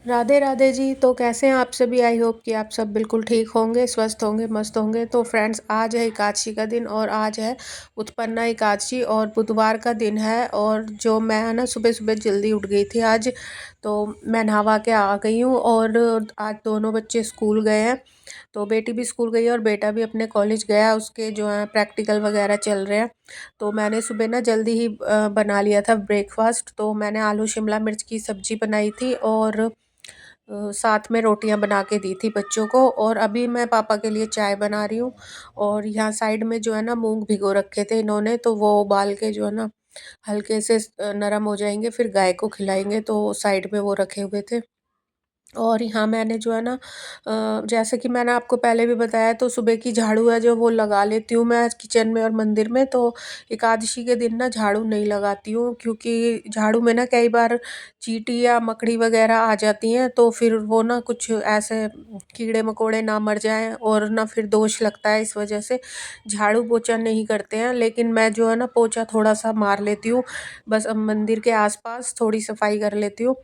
राधे राधे जी। तो कैसे हैं आप सभी? आई होप कि आप सब बिल्कुल ठीक होंगे, स्वस्थ होंगे, मस्त होंगे। तो फ्रेंड्स, आज है एकादशी का दिन और आज है उत्पन्ना एकादशी और बुधवार का दिन है। और जो मैं है ना, सुबह सुबह जल्दी उठ गई थी आज। तो मैं नहावा के आ गई हूँ और आज दोनों बच्चे स्कूल गए हैं। तो बेटी भी स्कूल गई है और बेटा भी अपने कॉलेज गया, उसके जो है प्रैक्टिकल वगैरह चल रहे हैं। तो मैंने सुबह ना जल्दी ही बना लिया था ब्रेकफास्ट। तो मैंने आलू शिमला मिर्च की सब्जी बनाई थी और साथ में रोटियां बना के दी थी बच्चों को। और अभी मैं पापा के लिए चाय बना रही हूँ। और यहाँ साइड में जो है ना मूंग भिगो रखे थे इन्होंने, तो वो उबाल के जो है ना हल्के से नरम हो जाएंगे, फिर गाय को खिलाएंगे। तो साइड में वो रखे हुए थे। और यहाँ मैंने जो है ना जैसे कि मैंने आपको पहले भी बताया, तो सुबह की झाड़ू है जो वो लगा लेती हूँ मैं किचन में और मंदिर में। तो एकादशी के दिन ना झाड़ू नहीं लगाती हूँ, क्योंकि झाड़ू में ना कई बार चींटी या मकड़ी वगैरह आ जाती हैं। तो फिर वो ना कुछ ऐसे कीड़े मकोड़े ना मर जाएं और ना फिर दोष लगता है, इस वजह से झाड़ू पोछा नहीं करते हैं। लेकिन मैं जो है ना पोछा थोड़ा सा मार लेती हूँ, बस अब मंदिर के आसपास थोड़ी सफाई कर लेती हूँ,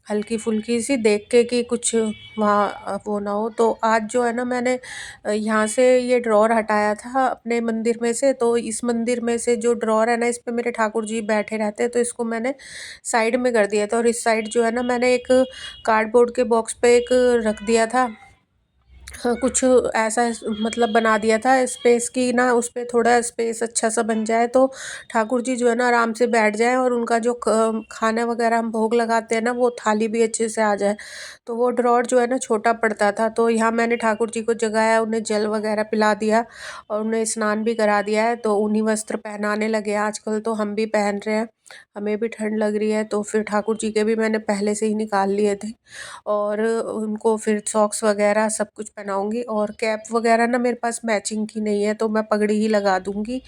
हल्की फुल्की सी, देख के कि कुछ वहाँ वो ना हो। तो आज जो है ना मैंने यहाँ से ये ड्रॉर हटाया था अपने मंदिर में से। तो इस मंदिर में से जो ड्रॉर है ना, इस पे मेरे ठाकुर जी बैठे रहते हैं, तो इसको मैंने साइड में कर दिया था। और इस साइड जो है ना मैंने एक कार्डबोर्ड के बॉक्स पे एक रख दिया था। हाँ, कुछ ऐसा मतलब बना दिया था स्पेस की ना, उस पे थोड़ा स्पेस अच्छा सा बन जाए, तो ठाकुर जी जो है ना आराम से बैठ जाएं और उनका जो खाना वगैरह हम भोग लगाते हैं ना, वो थाली भी अच्छे से आ जाए। तो वो ड्रॉर जो है ना छोटा पड़ता था। तो यहाँ मैंने ठाकुर जी को जगाया, उन्हें जल वगैरह पिला दिया और उन्हें स्नान भी करा दिया है। तो उन्हीं वस्त्र पहनाने लगे हैं आजकल, तो हम भी पहन रहे हैं, हमें भी ठंड लग रही है। तो फिर ठाकुर जी के भी मैंने पहले से ही निकाल लिए थे। और उनको फिर सॉक्स वगैरह सब कुछ पहनाऊँगी। और कैप वगैरह ना मेरे पास मैचिंग की नहीं है, तो मैं पगड़ी ही लगा दूँगी।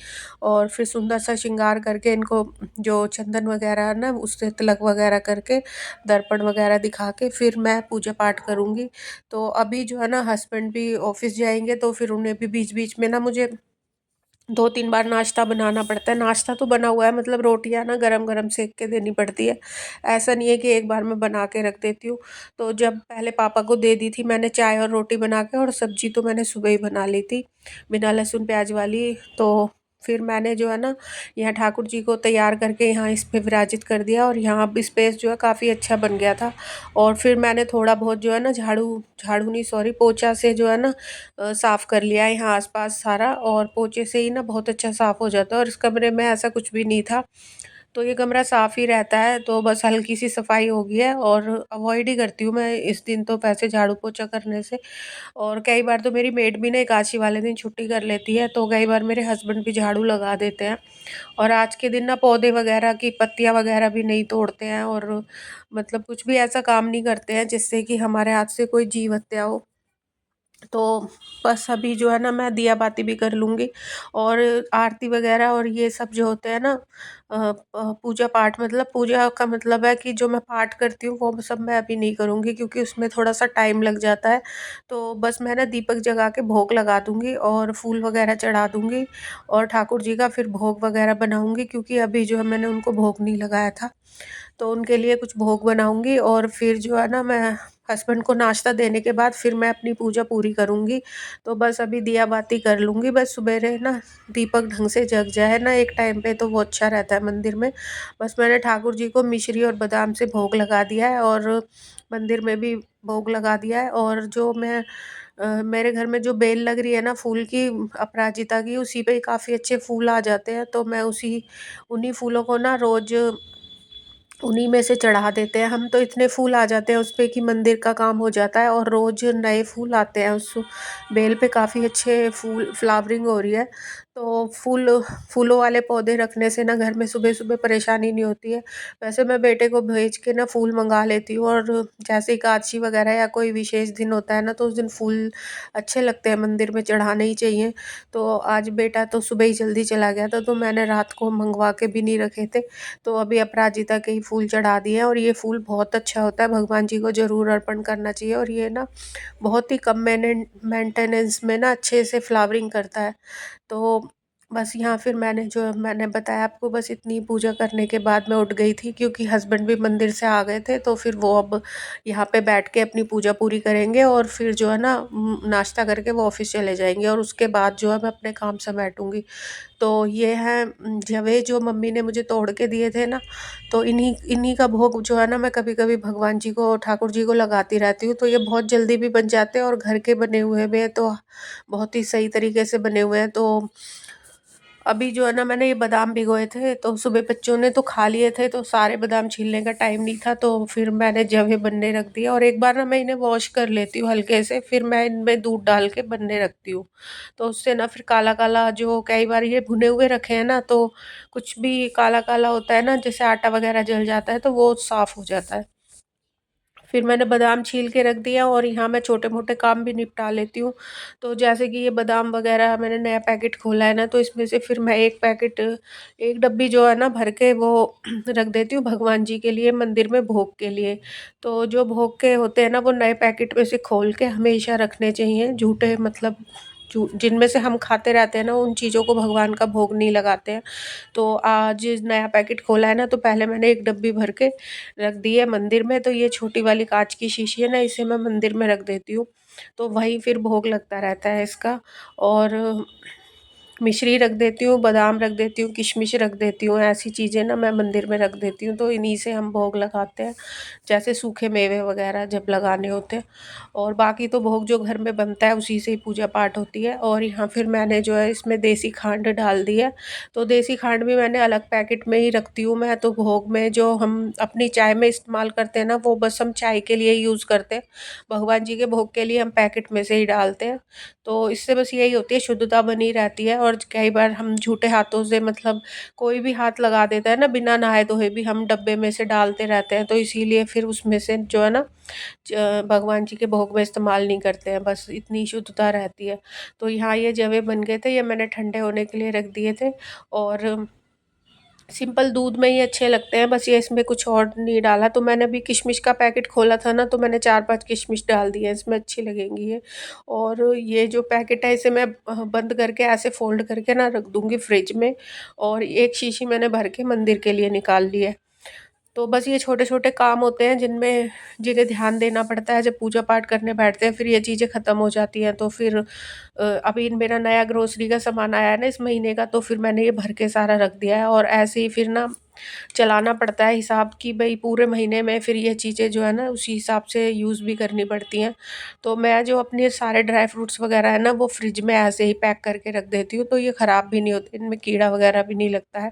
और फिर सुंदर सा श्रृंगार करके इनको जो चंदन वगैरह है ना, उससे तिलक वगैरह करके, दर्पण वगैरह दिखा के फिर मैं पूजा पाठ करूँगी। तो अभी जो है ना हस्बैंड भी ऑफिस जाएंगे, तो फिर उन्हें भी बीच बीच में ना मुझे 2-3 बार नाश्ता बनाना पड़ता है। नाश्ता तो बना हुआ है, मतलब रोटियां ना गरम गरम सेक के देनी पड़ती है। ऐसा नहीं है कि एक बार मैं बना के रख देती हूँ। तो जब पहले पापा को दे दी थी मैंने चाय और रोटी बना के, और सब्जी तो मैंने सुबह ही बना ली थी बिना लहसुन प्याज वाली। तो फिर मैंने जो है ना यहाँ ठाकुर जी को तैयार करके यहाँ इस पे विराजित कर दिया, और यहाँ अब स्पेस जो है काफ़ी अच्छा बन गया था। और फिर मैंने थोड़ा बहुत जो है ना झाड़ू झाड़ू नहीं, सॉरी, पोछा से जो है ना साफ़ कर लिया है यहाँ आसपास सारा। और पोछे से ही ना बहुत अच्छा साफ़ हो जाता है। और इस कमरे में ऐसा कुछ भी नहीं था, तो ये कमरा साफ़ ही रहता है। तो बस हल्की सी सफाई हो गई है, और अवॉइड ही करती हूँ मैं इस दिन तो वैसे झाड़ू पोछा करने से। और कई बार तो मेरी मेड भी ना एकादशी वाले दिन छुट्टी कर लेती है, तो कई बार मेरे हस्बैंड भी झाड़ू लगा देते हैं। और आज के दिन ना पौधे वगैरह की पत्तियां वगैरह भी नहीं तोड़ते हैं, और मतलब कुछ भी ऐसा काम नहीं करते हैं जिससे कि हमारे हाथ से कोई जीव हत्या हो। तो बस अभी जो है ना मैं दिया बाती भी कर लूँगी। और आरती वगैरह और ये सब जो होते हैं ना पूजा पाठ, मतलब पूजा का मतलब है कि जो मैं पाठ करती हूँ वो सब मैं अभी नहीं करूँगी, क्योंकि उसमें थोड़ा सा टाइम लग जाता है। तो बस मैं ना दीपक जगा के भोग लगा दूँगी और फूल वगैरह चढ़ा दूँगी, और ठाकुर जी का फिर भोग वगैरह बनाऊँगी, क्योंकि अभी जो है मैंने उनको भोग नहीं लगाया था। तो उनके लिए कुछ भोग बनाऊँगी, और फिर जो है ना मैं हस्बैंड को नाश्ता देने के बाद फिर मैं अपनी पूजा पूरी करूँगी। तो बस अभी दिया बाती कर लूँगी, बस सुबेरे ना दीपक ढंग से जग जाए ना एक टाइम पे, तो वो अच्छा रहता है मंदिर में। बस मैंने ठाकुर जी को मिश्री और बादाम से भोग लगा दिया है, और मंदिर में भी भोग लगा दिया है। और जो मैं मेरे घर में जो बेल लग रही है ना फूल की, अपराजिता की, उसी पे काफ़ी अच्छे फूल आ जाते हैं। तो मैं उसी उन्हीं फूलों को ना रोज़ उन्हीं में से चढ़ा देते हैं हम। तो इतने फूल आ जाते हैं उस पे कि मंदिर का काम हो जाता है, और रोज़ नए फूल आते हैं उस बेल पे, काफ़ी अच्छे फूल फ्लावरिंग हो रही है। तो फूलों वाले पौधे रखने से ना घर में सुबह सुबह परेशानी नहीं होती है। वैसे मैं बेटे को भेज के ना फूल मंगा लेती हूँ, और जैसे एकादशी वगैरह या कोई विशेष दिन होता है ना, तो उस दिन फूल अच्छे लगते हैं, मंदिर में चढ़ाने ही चाहिए। तो आज बेटा तो सुबह ही जल्दी चला गया था, तो मैंने रात को मंगवा के भी नहीं रखे थे। तो अभी अपराजिता के ही फूल चढ़ा दिए हैं, और ये फूल बहुत अच्छा होता है, भगवान जी को ज़रूर अर्पण करना चाहिए। और ये ना बहुत ही कम मेंटेनेंस में ना अच्छे से फ्लावरिंग करता है। तो बस यहाँ फिर मैंने बताया आपको, बस इतनी पूजा करने के बाद मैं उठ गई थी, क्योंकि हस्बैंड भी मंदिर से आ गए थे, तो फिर वो अब यहाँ पे बैठ के अपनी पूजा पूरी करेंगे और फिर जो है ना नाश्ता करके वो ऑफिस चले जाएंगे और उसके बाद जो है मैं अपने काम समेटूंगी। तो ये है जवे जो मम्मी ने मुझे तोड़ के दिए थे ना, तो इन्हीं इन्हीं का भोग जो है ना मैं कभी कभी भगवान जी को, ठाकुर जी को लगाती रहती हूँ। तो ये बहुत जल्दी भी बन जाते हैं और घर के बने हुए भी हैं, तो बहुत ही सही तरीके से बने हुए हैं। तो अभी जो है ना मैंने ये बादाम भिगोए थे, तो सुबह बच्चों ने तो खा लिए थे, तो सारे बादाम छीलने का टाइम नहीं था, तो फिर मैंने जवे बनने रख दिया। और एक बार ना मैं इन्हें वॉश कर लेती हूँ हल्के से, फिर मैं इनमें दूध डाल के बनने रखती हूँ। तो उससे ना फिर काला काला, जो कई बार ये भुने हुए रखे हैं ना, तो कुछ भी काला काला होता है ना, जैसे आटा वगैरह जल जाता है, तो वो साफ हो जाता है। फिर मैंने बादाम छील के रख दिया और यहाँ मैं छोटे-मोटे काम भी निपटा लेती हूँ। तो जैसे कि ये बादाम वग़ैरह मैंने नया पैकेट खोला है ना, तो इसमें से फिर मैं 1 पैकेट, 1 डब्बी जो है ना भर के वो रख देती हूँ भगवान जी के लिए, मंदिर में भोग के लिए। तो जो भोग के होते हैं ना, वो नए पैकेट में से खोल के हमेशा रखने चाहिए, झूठे मतलब जू जिनमें से हम खाते रहते हैं ना, उन चीज़ों को भगवान का भोग नहीं लगाते हैं। तो आज नया पैकेट खोला है ना, तो पहले मैंने 1 डब्बी भर के रख दी है मंदिर में। तो ये छोटी वाली काँच की शीशी है ना, इसे मैं मंदिर में रख देती हूँ, तो वहीं फिर भोग लगता रहता है इसका। और मिश्री रख देती हूँ, बादाम रख देती हूँ, किशमिश रख देती हूँ, ऐसी चीज़ें ना मैं मंदिर में रख देती हूँ, तो इन्हीं से हम भोग लगाते हैं, जैसे सूखे मेवे वगैरह जब लगाने होते हैं। और बाकी तो भोग जो घर में बनता है उसी से ही पूजा पाठ होती है। और यहाँ फिर मैंने जो है इसमें देसी खांड डाल दी है, तो देसी खांड भी मैंने अलग पैकेट में ही रखती हूँ मैं। तो भोग में जो हम अपनी चाय में इस्तेमाल करते हैं ना, वो बस हम चाय के लिए ही यूज़ करते हैं, भगवान जी के भोग के लिए हम पैकेट में से ही डालते हैं। तो इससे बस यही होती है, शुद्धता बनी रहती है। और कई बार हम झूठे हाथों से, मतलब कोई भी हाथ लगा देता है ना, बिना नहाए धोए भी हम डब्बे में से डालते रहते हैं, तो इसीलिए फिर उसमें से जो है ना भगवान जी के भोग में इस्तेमाल नहीं करते हैं, बस इतनी शुद्धता रहती है। तो यहाँ ये जवे बन गए थे, ये मैंने ठंडे होने के लिए रख दिए थे। और सिंपल दूध में ही अच्छे लगते हैं, बस ये इसमें कुछ और नहीं डाला। तो मैंने अभी किशमिश का पैकेट खोला था ना, तो मैंने 4-5 किशमिश डाल दिए हैं, इसमें अच्छी लगेंगी ये। और ये जो पैकेट है, इसे मैं बंद करके ऐसे फ़ोल्ड करके ना रख दूँगी फ्रिज में। और 1 शीशी मैंने भर के मंदिर के लिए निकाल ली है। तो बस ये छोटे-छोटे काम होते हैं जिन्हें ध्यान देना पड़ता है जब पूजा पाठ करने बैठते हैं, फिर ये चीज़ें ख़त्म हो जाती हैं। तो फिर अभी मेरा नया ग्रोसरी का सामान आया है ना इस महीने का, तो फिर मैंने ये भर के सारा रख दिया है। और ऐसे ही फिर ना चलाना पड़ता है हिसाब कि भई पूरे महीने में फिर ये चीज़ें जो है ना उसी हिसाब से यूज़ भी करनी पड़ती हैं। तो मैं जो अपने सारे ड्राई फ्रूट्स वग़ैरह है ना, वो फ्रिज में ऐसे ही पैक करके रख देती हूँ, तो ये ख़राब भी नहीं होते, इनमें कीड़ा वग़ैरह भी नहीं लगता है।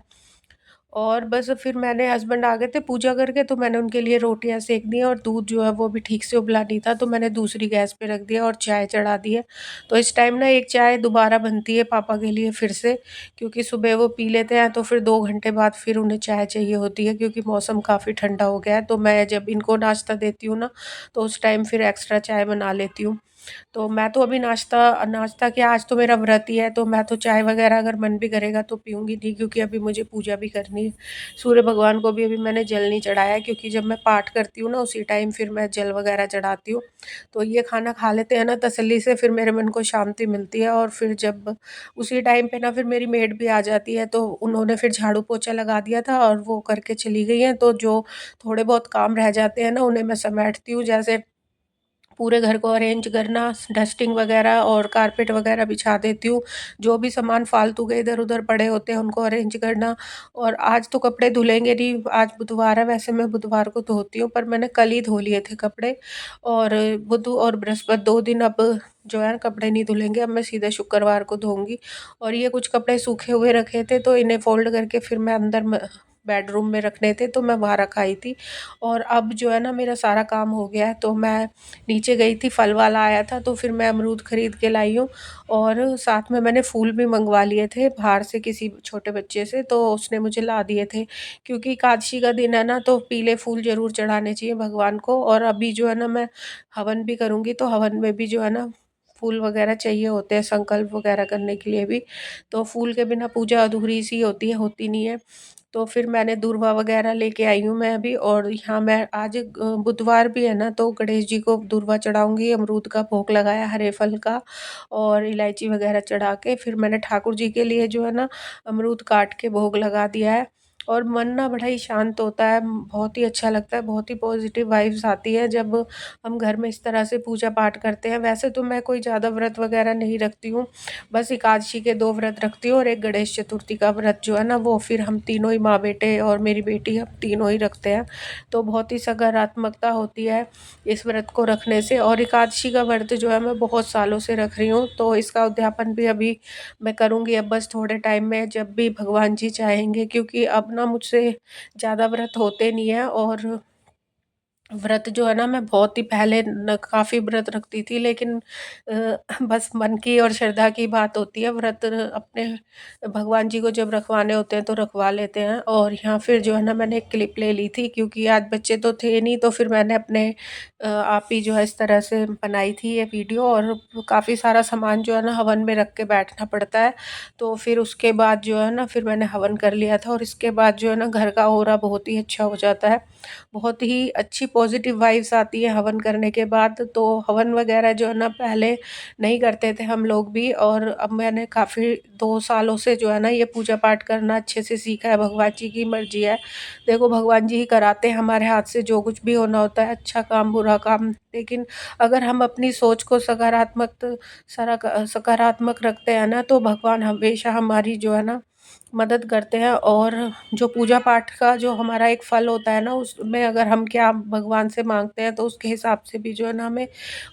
और बस फिर मैंने, हस्बैंड आ गए थे पूजा करके, तो मैंने उनके लिए रोटियाँ सेक दी हैं, और दूध जो है वो भी ठीक से उबला नहीं था, तो मैंने दूसरी गैस पे रख दिया और चाय चढ़ा दी है। तो इस टाइम ना एक चाय दोबारा बनती है पापा के लिए फिर से, क्योंकि सुबह वो पी लेते हैं, तो फिर 2 घंटे बाद फिर उन्हें चाय चाहिए होती है, क्योंकि मौसम काफ़ी ठंडा हो गया है। तो मैं जब इनको नाश्ता देती हूँ ना, तो उस टाइम फिर एक्स्ट्रा चाय बना लेती हूँ। तो मैं तो अभी नाश्ता नाश्ता क्या, आज तो मेरा व्रत ही है, तो मैं तो चाय वग़ैरह अगर मन भी करेगा तो पीऊँगी नहीं, क्योंकि अभी मुझे पूजा भी करनी है। सूर्य भगवान को भी अभी मैंने जल नहीं चढ़ाया है, क्योंकि जब मैं पाठ करती हूँ ना उसी टाइम फिर मैं जल वग़ैरह चढ़ाती हूँ। तो ये खाना खा लेते हैं ना तसल्ली से, फिर मेरे मन को शांति मिलती है। और फिर जब उसी टाइम पे ना फिर मेरी मेड भी आ जाती है, तो उन्होंने फिर झाड़ू पोछा लगा दिया था और वो करके चली गई हैं। तो जो थोड़े बहुत काम रह जाते हैं ना, उन्हें मैं समेटती हूँ, जैसे पूरे घर को अरेंज करना, डस्टिंग वगैरह और कारपेट वगैरह बिछा देती हूँ। जो भी सामान फालतू के इधर-उधर पड़े होते हैं उनको अरेंज करना। और आज तो कपड़े धुलेंगे नहीं, आज बुधवार है, वैसे मैं बुधवार को धोती हूँ, पर मैंने कल ही धो लिए थे कपड़े। और बुध और बृहस्पति 2 दिन अब जो है कपड़े नहीं धुलेंगे, अब मैं सीधे शुक्रवार को धोऊँगी। और ये कुछ कपड़े सूखे हुए रखे थे, तो इन्हें फ़ोल्ड करके फिर मैं अंदर बेडरूम में रखने थे, तो मैं वहाँ रख आई थी। और अब जो है ना मेरा सारा काम हो गया है, तो मैं नीचे गई थी, फल वाला आया था, तो फिर मैं अमरूद खरीद के लाई हूँ। और साथ में मैंने फूल भी मंगवा लिए थे बाहर से किसी छोटे बच्चे से, तो उसने मुझे ला दिए थे। क्योंकि एकादशी का दिन है ना, तो पीले फूल ज़रूर चढ़ाने चाहिए भगवान को। और अभी जो है ना मैं हवन भी करूँगी, तो हवन में भी जो है ना फूल वगैरह चाहिए होते हैं संकल्प वगैरह करने के लिए भी। तो फूल के बिना पूजा अधूरी-सी होती है, होती नहीं है। तो फिर मैंने दूर्वा वगैरह लेके आई हूँ मैं अभी, और यहाँ मैं आज बुधवार भी है ना, तो गणेश जी को दूर्वा चढ़ाऊँगी, अमरूद का भोग लगाया हरे फल का, और इलायची वगैरह चढ़ा के फिर मैंने ठाकुर जी के लिए जो है ना अमरूद काट के भोग लगा दिया है। और मन ना बड़ा ही शांत होता है, बहुत ही अच्छा लगता है, बहुत ही पॉजिटिव वाइब्स आती है जब हम घर में इस तरह से पूजा पाठ करते हैं। वैसे तो मैं कोई ज़्यादा व्रत वगैरह नहीं रखती हूँ, बस एकादशी के 2 व्रत रखती हूँ और एक गणेश चतुर्थी का व्रत जो है ना, वो फिर हम तीनों ही माँ-बेटे और मेरी बेटी, हम तीनों ही रखते हैं। तो बहुत ही सकारात्मकता होती है इस व्रत को रखने से, और एकादशी का व्रत जो है मैं बहुत सालों से रख रही हूँ, तो इसका उद्यापन भी अभी मैं करूँगी अब बस थोड़े टाइम में, जब भी भगवान जी चाहेंगे, क्योंकि अब ना मुझसे ज़्यादा व्रत होते नहीं हैं। और व्रत जो है ना, मैं बहुत ही पहले न काफ़ी व्रत रखती थी, लेकिन बस मन की और श्रद्धा की बात होती है। व्रत अपने भगवान जी को जब रखवाने होते हैं तो रखवा लेते हैं। और यहाँ फिर जो है ना, मैंने एक क्लिप ले ली थी, क्योंकि आज बच्चे तो थे नहीं, तो फिर मैंने अपने आप ही जो है इस तरह से बनाई थी ये वीडियो। और काफ़ी सारा सामान जो है ना हवन में रख के बैठना पड़ता है। तो फिर उसके बाद जो है ना, फिर मैंने हवन कर लिया था, और इसके बाद जो है ना घर का ऑरा बहुत ही अच्छा हो जाता है। बहुत ही अच्छी पॉजिटिव वाइब्स आती है हवन करने के बाद। तो हवन वगैरह जो है ना पहले नहीं करते थे हम लोग भी, और अब मैंने काफ़ी 2 सालों से जो है ना ये पूजा पाठ करना अच्छे से सीखा है। भगवान जी की मर्ज़ी है। देखो, भगवान जी ही कराते हैं हमारे हाथ से जो कुछ भी होना होता है, अच्छा काम, बुरा काम। लेकिन अगर हम अपनी सोच को सकारात्मक रखते हैं ना, तो भगवान हमेशा हमारी जो है ना मदद करते हैं। और जो पूजा पाठ का जो हमारा एक फल होता है ना, उसमें अगर हम क्या भगवान से मांगते हैं, तो उसके हिसाब से भी जो है ना हमें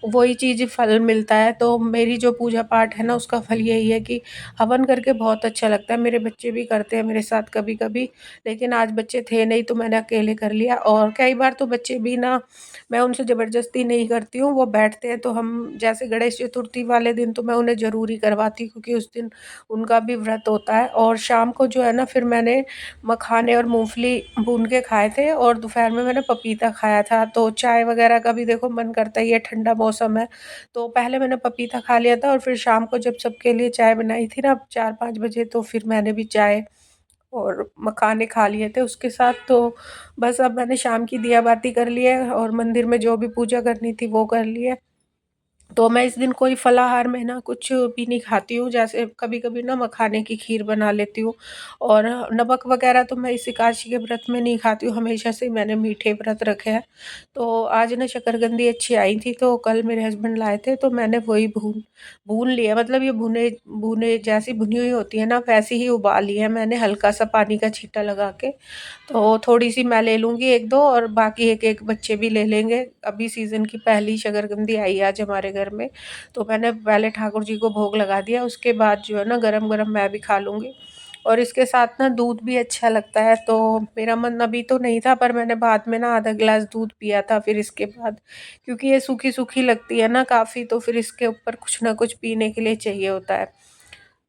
वही चीज़ फल मिलता है। तो मेरी जो पूजा पाठ है ना, उसका फल यही है कि हवन करके बहुत अच्छा लगता है। मेरे बच्चे भी करते हैं मेरे साथ कभी कभी, लेकिन आज बच्चे थे नहीं तो मैंने अकेले कर लिया। और कई बार तो बच्चे भी ना, मैं उनसे ज़बरदस्ती नहीं करती हूँ, वो बैठते हैं तो हम, जैसे गणेश चतुर्थी वाले दिन तो मैं उन्हें ज़रूर ही करवाती हूँ, क्योंकि उस दिन उनका भी व्रत होता है। और शाम को जो है ना, फिर मैंने मखाने और मूँगफली भून के खाए थे, और दोपहर में मैंने पपीता खाया था। तो चाय वगैरह का भी देखो मन करता ही है, ठंडा मौसम है। तो पहले मैंने पपीता खा लिया था, और फिर शाम को जब सबके लिए चाय बनाई थी ना 4-5 बजे, तो फिर मैंने भी चाय और मखाने खा लिए थे उसके साथ। तो बस अब मैंने शाम की दिया बाती कर ली है, और मंदिर में जो भी पूजा करनी थी वो कर ली है। तो मैं इस दिन कोई फलाहार में ना कुछ भी नहीं खाती हूँ, जैसे कभी-कभी ना मखाने की खीर बना लेती हूँ। और नमक वग़ैरह तो मैं इस एकादशी के व्रत में नहीं खाती हूँ, हमेशा से मैंने मीठे व्रत रखे हैं। तो आज ना शकरकंदी अच्छी आई थी, तो कल मेरे हस्बैंड लाए थे, तो मैंने वही भून भून लिया, मतलब ये भुने भुने जैसी भुनी हुई होती है ना, वैसी ही उबाल ली है मैंने, हल्का-सा पानी का छींटा लगा के। तो थोड़ी-सी मैं ले लूँगी 1-2, और बाकी 1-1 बच्चे भी ले लेंगे। अभी सीज़न की पहली शकरकंदी आई आज हमारे घर में, तो मैंने पहले ठाकुर जी को भोग लगा दिया, उसके बाद जो है ना गरम-गरम मैं भी खा लूँगी। और इसके साथ ना दूध भी अच्छा लगता है, तो मेरा मन अभी तो नहीं था, पर मैंने बाद में ना आधा गिलास दूध पिया था फिर इसके बाद, क्योंकि ये सूखी-सूखी लगती है ना काफ़ी, तो फिर इसके ऊपर कुछ ना कुछ पीने के लिए चाहिए होता है।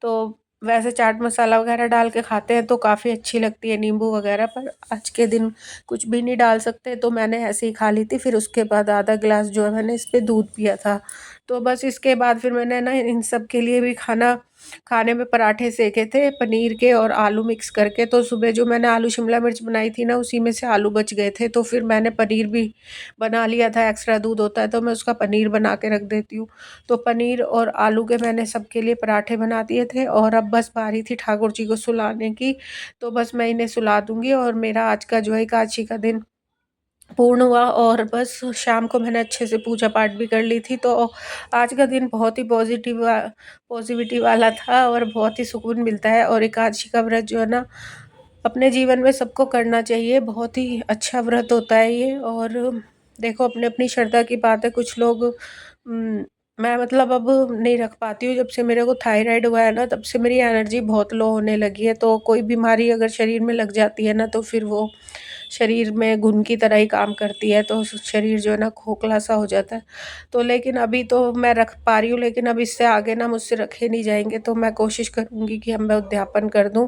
तो वैसे चाट मसाला वगैरह डाल के खाते हैं तो काफ़ी अच्छी लगती है, नींबू वगैरह, पर आज के दिन कुछ भी नहीं डाल सकते, तो मैंने ऐसे ही खा ली थी। फिर उसके बाद आधा गिलास जो है मैंने इस पे दूध पिया था। तो बस इसके बाद फिर मैंने ना इन सब के लिए भी खाने में पराठे सेके थे पनीर के और आलू मिक्स करके। तो सुबह जो मैंने आलू शिमला मिर्च बनाई थी ना, उसी में से आलू बच गए थे, तो फिर मैंने पनीर भी बना लिया था। एक्स्ट्रा दूध होता है तो मैं उसका पनीर बना के रख देती हूँ। तो पनीर और आलू के मैंने सबके लिए पराठे बना दिए थे, और अब बस बारी थी ठाकुर जी को सुलाने की। तो बस मैं इन्हें सुला दूँगी, और मेरा आज का जो है एकादशी का दिन पूर्ण हुआ। और बस शाम को मैंने अच्छे से पूजा पाठ भी कर ली थी। तो आज का दिन बहुत ही पॉजिटिविटी वाला था, और बहुत ही सुकून मिलता है। और एकादशी का व्रत जो है ना, अपने जीवन में सबको करना चाहिए, बहुत ही अच्छा व्रत होता है ये। और देखो, अपनी-अपनी श्रद्धा की बात है, कुछ लोग मैं मतलब अब नहीं रख पाती हूँ। जब से मेरे को थायराइड हुआ है ना, तब से मेरी एनर्जी बहुत लो होने लगी है, तो कोई बीमारी अगर शरीर में लग जाती है ना, तो फिर वो शरीर में घुन की तरह ही काम करती है, तो शरीर जो है ना खोखला सा हो जाता है। तो लेकिन अभी तो मैं रख पा रही हूँ, लेकिन अब इससे आगे ना मुझसे रखे नहीं जाएंगे, तो मैं कोशिश करूँगी कि अब मैं उद्यापन कर दूँ।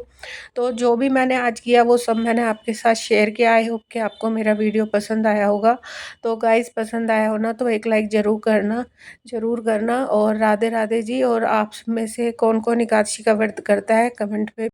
तो जो भी मैंने आज किया वो सब मैंने आपके साथ शेयर किया। आई होप कि आपको मेरा वीडियो पसंद आया होगा। तो गाइस, पसंद आया हो ना तो एक लाइक ज़रूर करना। और राधे राधे जी। और आप में से कौन कौन एकादशी का व्रत करता है, कमेंट पे